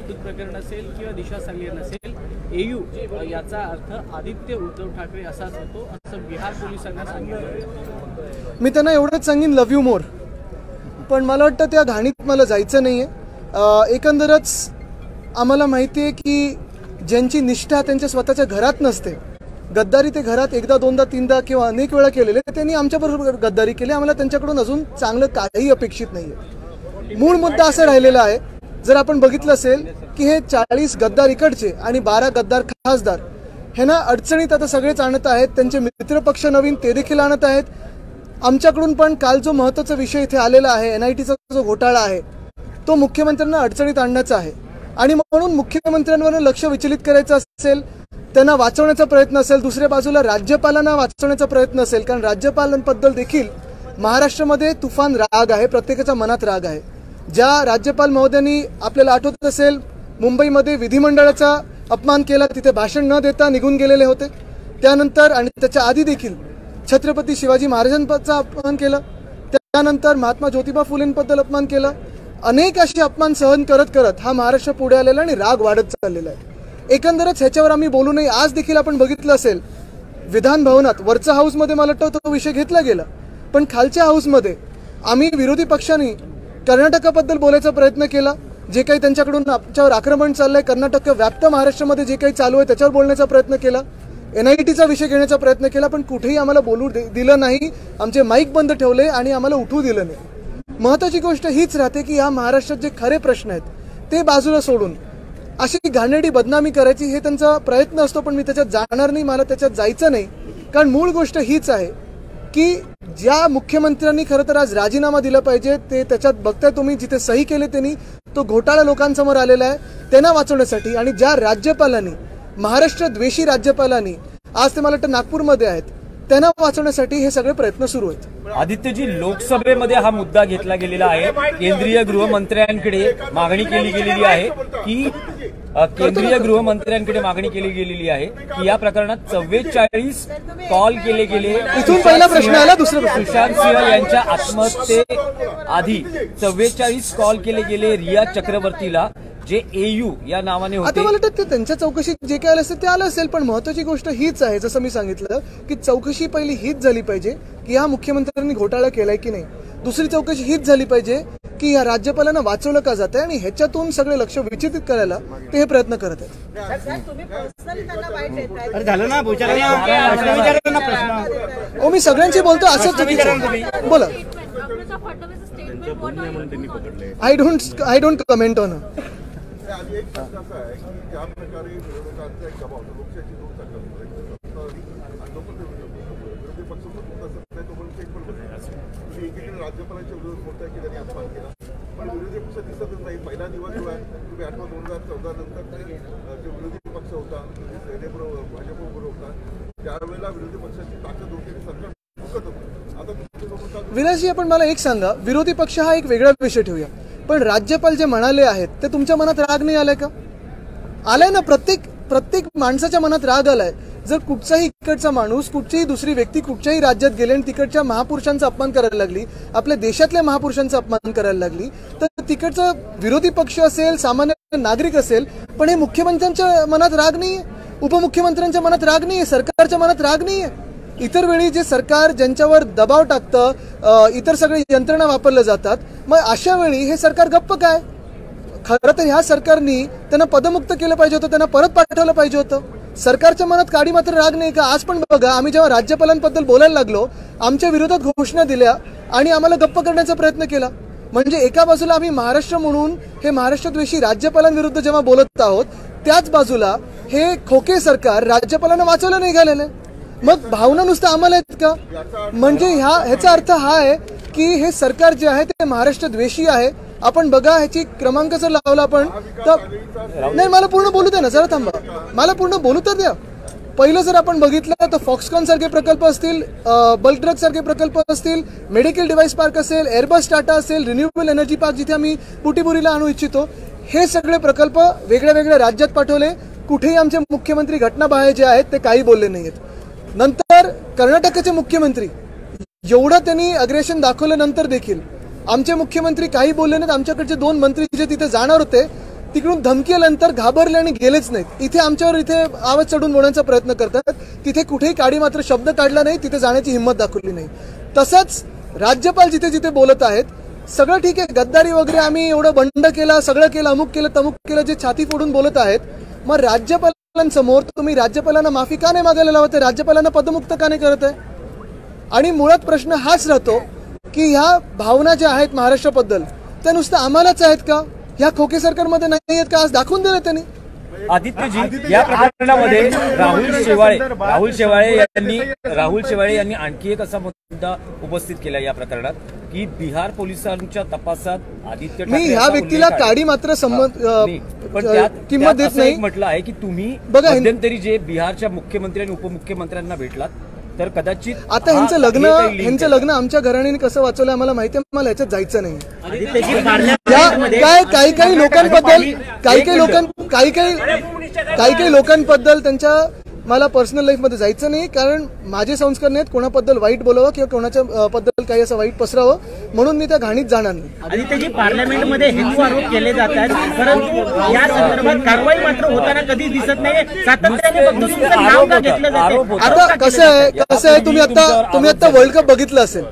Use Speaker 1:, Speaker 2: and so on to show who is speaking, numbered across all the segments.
Speaker 1: विद्युत प्रकरण असेल किंवा दिशा संगीन असेल, एयू याचा अर्थ आदित्य उद्धव ठाकरे असाच होतो असं बिहार पोलिसांना सांगितलं।
Speaker 2: मी त्यांना एवढंच सांगेन, लव्ह यू मोर, पण मला वाटतं त्या घाणीत मला जायचं नाहीये। एकंदरच आम्हाला माहिती आहे की ज्यांची निष्ठा त्यांच्या स्वतःच्या घरात नसते, गद्दारी ते घरात एकदा दोनदा तीनदा किंवा अनेक वेळा केलेले, त्यांनी आमच्याबरोबर गद्दारी केली। आम्हाला त्यांच्याकडून अजून चांगलं काही अपेक्षित नाहीये। मूळ मुद्दा असा राहिलेला आहे, जर आपण बघितलं असेल की हे 40 गद्दार इकडचे आणि 12 गद्दार खासदार हे ना अडचणीत आता सगळेच आणत आहेत, त्यांचे मित्रपक्ष नवीन ते देखील आणत आहेत। आमच्याकडून पण काल जो महत्त्वाचा विषय इथे आलेला आहे, NITचा जो घोटाळा आहे, तो मुख्यमंत्र्यांना अडचणीत आणण्याचा आहे आणि म्हणून मुख्यमंत्र्यांवर लक्ष विचलित करायचं असेल, त्यांना वाचवण्याचा प्रयत्न असेल, दुसऱ्या बाजूला राज्यपालांना वाचवण्याचा प्रयत्न असेल, कारण राज्यपालांबद्दल देखील महाराष्ट्रामध्ये तुफान राग आहे, प्रत्येकाच्या मनात राग आहे। ज्या राज्यपाल महोदयांनी आपल्याला आठवत असेल मुंबईमध्ये विधिमंडळाचा अपमान केला, तिथे भाषण न देता निघून गेलेले होते, त्यानंतर आणि त्याच्या आधी देखील छत्रपती शिवाजी महाराजांचा अपमान केला, त्यानंतर महात्मा ज्योतिबा फुलेंबद्दल अपमान केला, अनेक असे अपमान सहन करत करत हा महाराष्ट्र पुढे आलेला आणि राग वाढत चाललेला आहे। एकंदरच ह्याच्यावर आम्ही बोलू नये। आज देखील आपण बघितलं असेल विधान भवनात वरच्या हाऊसमध्ये मला वाटतं तो विषय घेतला गेला, पण खालच्या हाऊसमध्ये आम्ही विरोधी पक्षांनी कर्नाटकाबद्दल बोलायचा प्रयत्न केला, जे काही त्यांच्याकडून आमच्यावर आक्रमण चाललंय, कर्नाटक व्याप्त महाराष्ट्रामध्ये जे काही चालू आहे त्याच्यावर बोलण्याचा प्रयत्न केला, NITचा विषय घेण्याचा प्रयत्न केला, पण कुठेही आम्हाला बोलू दिलं नाही, आमचे माईक बंद ठेवले आणि आम्हाला उठवू दिलं नाही। महत्त्वाची गोष्ट हीच राहते की या महाराष्ट्रात जे खरे प्रश्न आहेत ते बाजूला सोडून अशी घाणेरडी बदनामी करायची हे त्यांचा प्रयत्न असतो, पण मी त्याच्यात जाणार नाही, मला त्याच्यात जायचं नाही। कारण मूळ गोष्ट हीच आहे की ज्या मुख्यमंत्र्यांनी खरं तर आज राजीनामा दिला पाहिजे, ते त्याच्यात बघताय तुम्ही जिथे सही केले त्यांनी तो घोटाळा लोकांसमोर आलेला आहे, त्यांना वाचवण्यासाठी, आणि ज्या राज्यपालांनी महाराष्ट्र द्वेषी राज्यपालांनी आज ते मला वाटतं नागपूरमध्ये आहेत, त्यांना वाचवण्यासाठी हे सगळे प्रयत्न सुरू आहेत।
Speaker 3: आदित्यजी, लोकसभेमध्ये हा मुद्दा घेतला गेलेला आहे, केंद्रीय गृहमंत्र्यांकडे मागणी केली गेलेली आहे की की या प्रकरणात 44 कॉल केले गेले।
Speaker 2: इथून पहिला प्रश्न आला, दुसरा
Speaker 3: सुशांत सिंह यांच्या आत्महत्येआधी 44 कॉल केले गेले रिया चक्रवर्तीला, जे एयू या नावाने होते।
Speaker 2: आता मला वाटतं त्यांच्या चौकशीत जे काय आलं असेल ते आलं असेल, पण महत्त्वाची गोष्ट हीच आहे, जसं मी सांगितलं की चौकशी पहिली हीच झाली पाहिजे की या मुख्यमंत्र्यांनी घोटाळा केलाय की नाही, दुसरी चौकशी हीच झाली पाहिजे की या राज्यपालांना वाचवलं का जातंय, आणि ह्याच्यातून सगळे लक्ष विचलित करायला ते हे प्रयत्न करत आहेत। मी सगळ्यांशी बोलतो असंच बोला, आय डोंट कमेंट ऑन।
Speaker 4: राज्यपालांच्या विरोधात बोलताय की त्यांनी अपमान केला, पण विरोधी पक्ष दिसतच नाही। पहिला दिवस जो आहे तुम्ही आठवा 2014 नंतर जो विरोधी पक्ष होता, भाजपबरोबर होता, त्यावेळेला विरोधी पक्षाची ताकद होती आणि सरकार चुकत होतं। आता
Speaker 2: विलासजी, आपण मला एक सांगा, विरोधी पक्ष हा एक वेगळा विषय ठेवूया, पण राज्यपाल जे म्हणाले आहेत ते तुमच्या मनात राग नाही आलाय का? आलाय ना, प्रत्येक माणसाच्या मनात राग आलाय। जर कुठचाही इकडचा माणूस, कुठचीही दुसरी व्यक्ती कुठच्याही राज्यात गेले आणि तिकडच्या महापुरुषांचा अपमान करायला लागली, आपल्या देशातल्या महापुरुषांचा अपमान करायला लागली, तर तिकडचा विरोधी पक्ष असेल, सामान्य नागरिक असेल, पण हे मुख्यमंत्र्यांच्या मनात राग नाहीये, उपमुख्यमंत्र्यांच्या मनात राग नाहीये, सरकारच्या मनात राग नाहीये। इतर वेळी जे सरकार ज्यांच्यावर दबाव टाकतं, इतर सगळे यंत्रणा वापरल्या जातात, मग अशा वेळी हे सरकार गप्प काय? खरं तर ह्या सरकारनी त्यांना पदमुक्त केलं पाहिजे होतं, त्यांना परत पाठवलं पाहिजे होतं। सरकारच्या मनात काडी मात्र राग नाही का? आज पण बघा, आम्ही जेव्हा राज्यपालांबद्दल बोलायला लागलो, आमच्या विरोधात घोषणा दिल्या आणि आम्हाला गप्प करण्याचा प्रयत्न केला। म्हणजे एका बाजूला आम्ही महाराष्ट्र म्हणून हे महाराष्ट्रद्वेषी राज्यपालांविरुद्ध जेव्हा बोलत आहोत, त्याच बाजूला हे खोके सरकार राज्यपालांना वाचवलं निघालेलं आहे। मग भावना नुसतं आम्हाला आहेत का? म्हणजे ह्याचा अर्थ हा आहे की हे सरकार जे आहे ते महाराष्ट्र द्वेषी आहे। आपण बघा, ह्याची क्रमांक जर लावला आपण तर नाही, मला पूर्ण बोलू द्या ना, जरा थांबा, मला पूर्ण बोलू तर द्या। पहिलं जर आपण बघितलं तर फॉक्सकॉन सारखे प्रकल्प असतील, बल्क ड्रग सारखे प्रकल्प असतील, मेडिकल डिव्हाइस पार्क असेल, एअरबस टाटा असेल, रिन्युएबल एनर्जी पार्क जिथे आम्ही पुटीपुरीला आणू इच्छितो, हे सगळे प्रकल्प वेगळ्या वेगळ्या राज्यात पाठवले। कुठेही आमचे मुख्यमंत्री घटनाबाह्य जे आहेत ते काही बोलले नाहीत। नंतर कर्नाटकचे मुख्यमंत्री एवढं त्यांनी अग्रेशन दाखवल्यानंतर देखील आमचे मुख्यमंत्री काही बोलले नाहीत। आमच्याकडचे 2 मंत्री जे तिथे जाणार होते तिकडून धमकी आल्यानंतर घाबरले आणि गेलेच नाहीत. इथे आमच्यावर इथे आवाज चढून बोलण्याचा प्रयत्न करतात. तिथे कुठेही काडी मात्र शब्द काढला नाही, तिथे जाण्याची हिंमत दाखवली नाही. तसंच राज्यपाल जिथे जिथे बोलत आहेत सगळं ठीक आहे, गद्दारी वगैरे आम्ही एवढं बंड केला, सगळं केलं, अमुक केलं, तमुक केलं, जे छाती फोडून बोलत आहेत, मग राज्यपालांसमोर तुम्ही राज्यपालांना माफी का नाही मागायला लावत आहे? राज्यपालांना पदमुक्त का नाही करत आहे? आणि मुळात प्रश्न हाच राहतो की ह्या भावना ज्या आहेत महाराष्ट्राबद्दल त्या नुसतं आम्हालाच आहेत का? ह्या खोके सरकारमध्ये नाही आहेत का? आज दाखवून दिलं त्यांनी.
Speaker 3: आदित्यजी, या प्रकरणामध्ये राहुल शेवाळे यांनी आणखी एक असा मुद्दा उपस्थित केला या प्रकरणात की बिहार पोलिसांच्या तपासात आदित्य
Speaker 2: मी ह्या व्यक्तीला काडी मात्र किंमत देत नाही.
Speaker 3: म्हटलं आहे की तुम्ही
Speaker 2: बघा
Speaker 3: मध्यंतरी जे बिहारच्या मुख्यमंत्री आणि उपमुख्यमंत्र्यांना भेटलात तर कदाचित
Speaker 2: आता ह्यांचं लग्न आमच्या घराण्याने कसं वाचवलं आम्हाला माहिती आहे. मला ह्याच्यात जायचं नाही. काही लोकांबद्दल त्यांच्या मला पर्सनल लाईफ मध्ये जायचं नाही, कारण माझे संस्कार नाहीत कोणाबद्दल वाईट बोलावं किंवा कोणाच्या बद्दल काही असं वाईट पसरावं, म्हणून मी त्या घाणीत जाणार नाही.
Speaker 5: आदित्यजी, पार्लमेंटमध्ये हेतू आरोप केले जात आहेत, परंतु या संदर्भात कारवाई मात्र होताना कधी दिसत नाही. सातत्याने फक्त तुमचं नाव का घेतलं जातं?
Speaker 2: आता कसं आहे तुम्ही आता वर्ल्ड कप बघितलं असेल.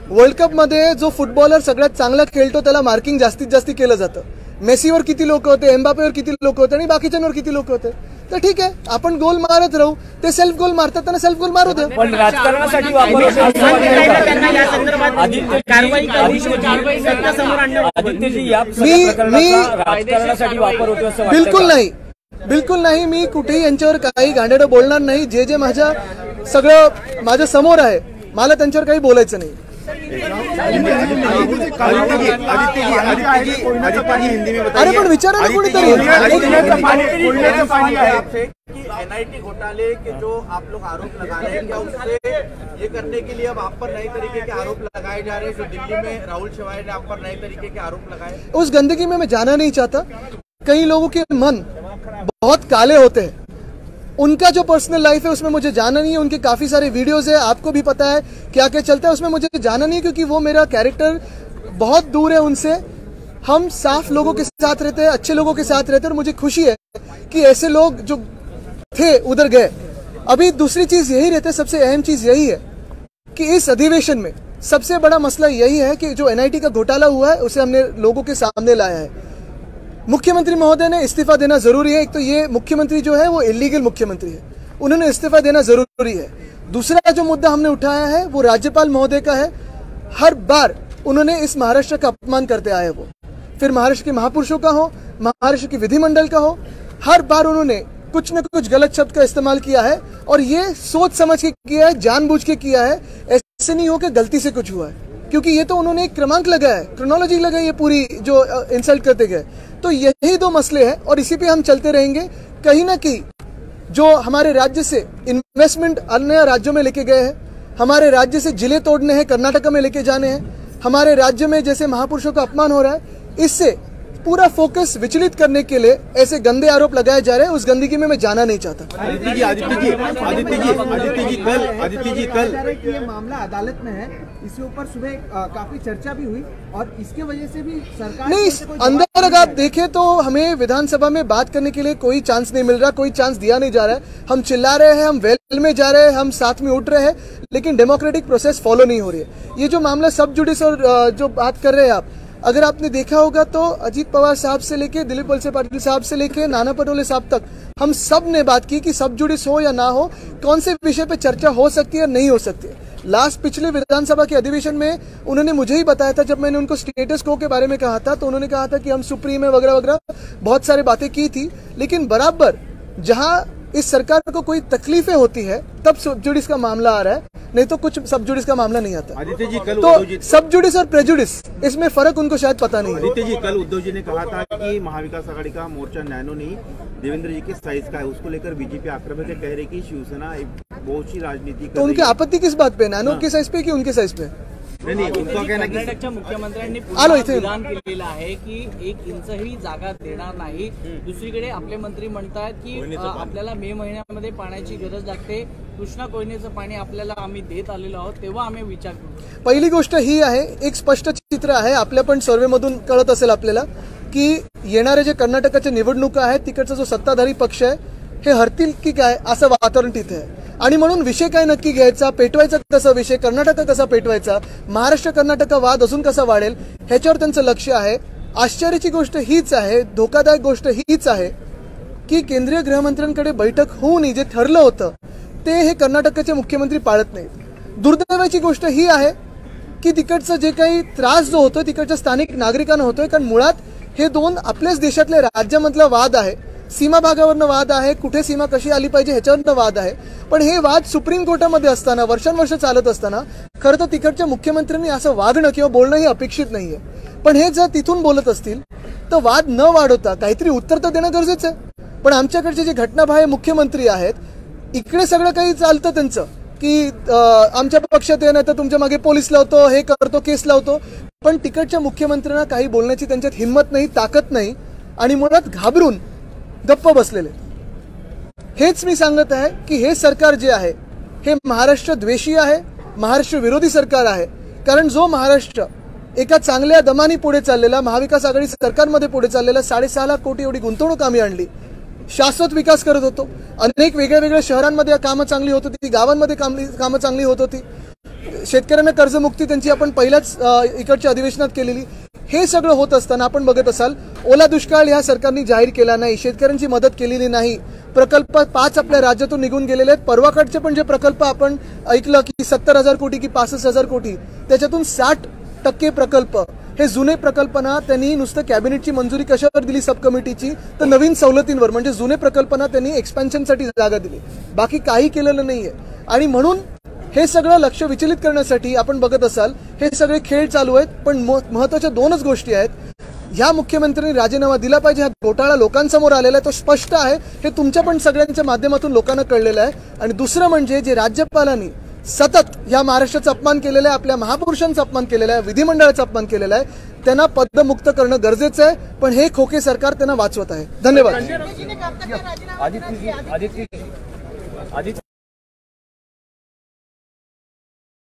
Speaker 2: वर्ल्ड कप मध्ये जो फुटबॉलर सगळ्यात चांगला खेळतो त्याला मार्किंग जास्तीत जास्त केलं जातं. मेसीवर किती लोक होते, एम्बापेवर किती लोक होते आणि बाकीच्यांवर किती लोक होते. तर ठीक आहे, आपण गोल मारत राहू. ते सेल्फ गोल मारतात, त्यांना सेल्फ गोल मारू दे.
Speaker 3: पण राजकारणासाठी वापर होतो असं
Speaker 2: बिलकुल नाही. मी कुठेही यांच्यावर काही गांडेडं बोलणार नाही. जे माझ्या सगळं माझ्या समोर आहे, मला त्यांच्यावर काही बोलायचं नाही. अरे पण विचारा ना कोणीतरी.
Speaker 6: NIT घोटाले के जो आप लोग आरोप लगा रहे हैं, क्या उससे ये करने के लिए अब आप पर नए तरीके के आरोप लगाए जा रहे हैं? जो दिल्ली में राहुल शेवाळे ने आप पर नए तरीके के आरोप लगाए,
Speaker 2: उस गंदगी में मैं जाना नहीं चाहता. कई लोगों के मन बहुत काले होते हैं, उनका जो पर्सनल लाइफ है उसमें मुझे जाना नहीं है. उनके काफी सारे वीडियोस है, आपको भी पता है क्या क्या चलता है, उसमें मुझे जाना नहीं है, क्योंकि वो मेरा कैरेक्टर बहुत दूर है उनसे. हम साफ लोगों के साथ रहते हैं, अच्छे लोगों के साथ रहते हैं, और मुझे खुशी है कि ऐसे लोग जो थे उधर गए. अभी दूसरी चीज यही रहती है, सबसे अहम चीज यही है कि इस अधिवेशन में सबसे बड़ा मसला यही है कि जो NIT का घोटाला हुआ है उसे हमने लोगों के सामने लाया है. मुख्यमंत्री महोदय ने इस्तीफा देना जरूरी है. एक तो ये मुख्यमंत्री जो है वो इलीगल मुख्यमंत्री है, उन्होंने इस्तीफा देना जरूरी है. दूसरा जो मुद्दा हमने उठाया है वो राज्यपाल महोदय का है. हर बार उन्होंने इस महाराष्ट्र का अपमान करते आए, वो फिर महाराष्ट्र के महापुरुषों का हो, महाराष्ट्र के विधिमंडल का हो, हर बार उन्होंने कुछ न कुछ गलत शब्द का इस्तेमाल किया है. और ये सोच समझ के किया है, जानबूझ के किया है. ऐसे नहीं हो कि गलती से कुछ हुआ है, क्योंकि ये तो उन्होंने एक क्रमांक लगाया है, क्रोनोलॉजी लगाई है पूरी, जो इंसल्ट करते गए. तो यही दो मसले हैं और इसी पे हम चलते रहेंगे. कहीं ना कहीं जो हमारे राज्य से इन्वेस्टमेंट अन्य राज्यों में लेके गए हैं, हमारे राज्य से जिले तोड़ने हैं, कर्नाटक में लेके जाने हैं, हमारे राज्य में जैसे महापुरुषों का अपमान हो रहा है, इससे पूरा फोकस विचलित करने के लिए ऐसे गंदे आरोप लगाए जा रहे हैं. उस गंदगी में मैं जाना नहीं चाहता.
Speaker 6: आदित्य जी कल
Speaker 5: ये मामला अदालत में है, इसके ऊपर सुबह काफी चर्चा भी हुई और इसके वजह से भी सरकार
Speaker 2: नहीं, अंदर अगर आप देखें तो हमें विधानसभा में बात करने के लिए कोई चांस नहीं मिल रहा, कोई चांस दिया नहीं जा रहा है. हम चिल्ला रहे हैं, हम वेल में जा रहे हैं, हम साथ में उठ रहे हैं, लेकिन डेमोक्रेटिक प्रोसेस फॉलो नहीं हो रही है. ये जो मामला सब जुडिस और जो बात कर रहे हैं आप, अगर आपने देखा होगा तो अजीत पवार साहब से लेके दिलीप वलसे पाटिल साहब से लेके नाना पटोले साहब तक हम सब ने बात की कि सब जुडिस हो या ना हो, कौन से विषय पे चर्चा हो सकती है नहीं हो सकती है. लास्ट पिछले विधानसभा के अधिवेशन में उन्होंने मुझे ही बताया था, जब मैंने उनको स्टेटस को के बारे में कहा था तो उन्होंने कहा था कि हम सुप्रीम है वगैरह वगैरह, बहुत सारी बातें की थी. लेकिन बराबर जहां इस सरकार को कोई तकलीफें होती है तब सब जुडिस का मामला आ रहा है, नहीं तो कुछ सब जुडिस का मामला नहीं आता.
Speaker 6: आदित्य जी कल
Speaker 2: तो सब जुडिस और प्रेजुडिस इसमें फर्क उनको शायद पता नहीं है.
Speaker 6: आदित्य जी कल उद्धव जी ने कहा था कि महाविकास आघाड़ी का मोर्चा नैनो नहीं देवेंद्र जी के साइज का है, उसको लेकर बीजेपी आक्रामक है, कह रही कि शिवसेना बहुत सी राजनीति कर
Speaker 2: तो उनकी आपत्ति किस बात पे, नैनो के साइज पे कि उनके साइज पे?
Speaker 6: नहीं, उनका कहना की
Speaker 1: कर्नाटकच्या मुख्यमंत्र्यांनी
Speaker 2: आलो इथे.
Speaker 1: विधान केलेलं आहे की 1 इंचही जागा देणार नाही. दुसरीकडे आपले मंत्री म्हणतात की आपल्याला मे महिन्यामध्ये पाण्याची गरज लागते, कृष्णा कोयनेचं पाणी आपल्याला आम्ही देत आलेलो आहोत, तेव्हा आम्ही विचार करू.
Speaker 2: पहिली गोष्ट ही आहे, एक स्पष्ट चित्र आहे, आपल्या पण सर्वे मधून कळत असेल आपल्याला की येणारे जे कर्नाटकाच्या निवडणुका आहेत तिकडचा जो सत्ताधारी पक्ष आहे हे हरतील की काय असं वातावरण तिथे आहे. आणि म्हणून विषय काय नक्की घ्यायचा, पेटवायचा कसा विषय, कर्नाटक कसा पेटवायचा, महाराष्ट्र कर्नाटक वाद अजून कसा वाढेल ह्याच्यावर त्यांचं लक्ष आहे. आश्चर्याची गोष्ट हीच आहे, धोकादायक गोष्ट हीच आहे की केंद्रीय गृहमंत्र्यांकडे बैठक होऊन जे ठरलं होतं ते हे कर्नाटकाचे मुख्यमंत्री पाळत नाहीत. दुर्दैवाची गोष्ट ही आहे की तिकडचं जे काही त्रास जो होतो तिकडच्या स्थानिक नागरिकांना होतोय, कारण मुळात हे दोन आपल्याच देशातल्या राज्यामधला वाद आहे, सीमा भागावरनं वाद आहे, कुठे सीमा कशी आली पाहिजे ह्याच्यावरनं वाद आहे. पण हे वाद सुप्रीम कोर्टामध्ये असताना वर्षानुवर्ष चालत असताना खरं तर तिकडच्या मुख्यमंत्र्यांनी असं वागणं किंवा बोलणं हे अपेक्षित नाहीये. पण हे जर तिथून बोलत असतील तर वाद न वाढवता काहीतरी उत्तर तर देणं गरजेचं आहे. पण आमच्याकडचे जे घटनाबाह्य मुख्यमंत्री आहेत इकडे सगळं काही चालतं त्यांचं की आमच्या पक्षात ये नाही तर तुमच्या मागे पोलीस लावतो, हे करतो, केस लावतो. पण तिकडच्या मुख्यमंत्र्यांना काही बोलण्याची त्यांच्यात हिंमत नाही, ताकद नाही आणि मुळात घाबरून गप्प बसलेले. हेच मी सांगत आहे की हे सरकार जे आहे हे महाराष्ट्र द्वेषी आहे, महाराष्ट्र विरोधी सरकार आहे. कारण जो महाराष्ट्र एका चांगल्या दमानी पुढे चाललेला, महाविकास आघाडी सरकारमध्ये पुढे चाललेला 6.5 लाख कोटी एवढी गुंतवणूक आम्ही आणली, शाश्वत विकास करत होतो, अनेक वेगळ्या वेगळ्या शहरांमध्ये कामं चांगली होत होती, गावांमध्ये कामं चांगली होत होती, शेतकऱ्यांना कर्जमुक्ती त्यांची आपण पहिल्याच इकडच्या अधिवेशनात केलेली. हे सगळं होत असताना आपण बघत असाल ओला दुष्काळ ह्या सरकारने जाहीर केला नाही, शेतकऱ्यांची मदत केलेली नाही, प्रकल्प 5 आपल्या राज्यातून निघून गेलेले आहेत. परवाकडचे पण जे प्रकल्प आपण ऐकलं की 70,000 कोटी की 65,000 कोटी, त्याच्यातून 60% प्रकल्प हे जुने प्रकल्पना त्यांनी नुसतं कॅबिनेटची मंजुरी कशावर दिली सब कमिटीची, तर नवीन सवलतींवर, म्हणजे जुने प्रकल्पना त्यांनी एक्सपेन्शनसाठी जागा दिली, बाकी काही केलेलं नाहीये. आणि म्हणून हे सगळं लक्ष विचलित करण्यासाठी आपण बघत असाल हे सगळे खेळ चालू आहेत. पण महत्वाच्या 2च गोष्टी आहेत. ह्या मुख्यमंत्र्यांनी राजीनामा दिला पाहिजे. हा घोटाळा लोकांसमोर आलेला आहे, तो स्पष्ट आहे, हे तुमच्या पण सगळ्यांच्या माध्यमातून लोकांना कळलेलं आहे. आणि दुसरं म्हणजे जे राज्यपालांनी सतत या महाराष्ट्राचा अपमान केलेला आहे, आपल्या महापुरुषांचा अपमान केलेला आहे, विधिमंडळाचा अपमान केलेला आहे, त्यांना पदमुक्त करणं गरजेचं आहे. पण हे खोके सरकार त्यांना वाचवत आहे. धन्यवाद.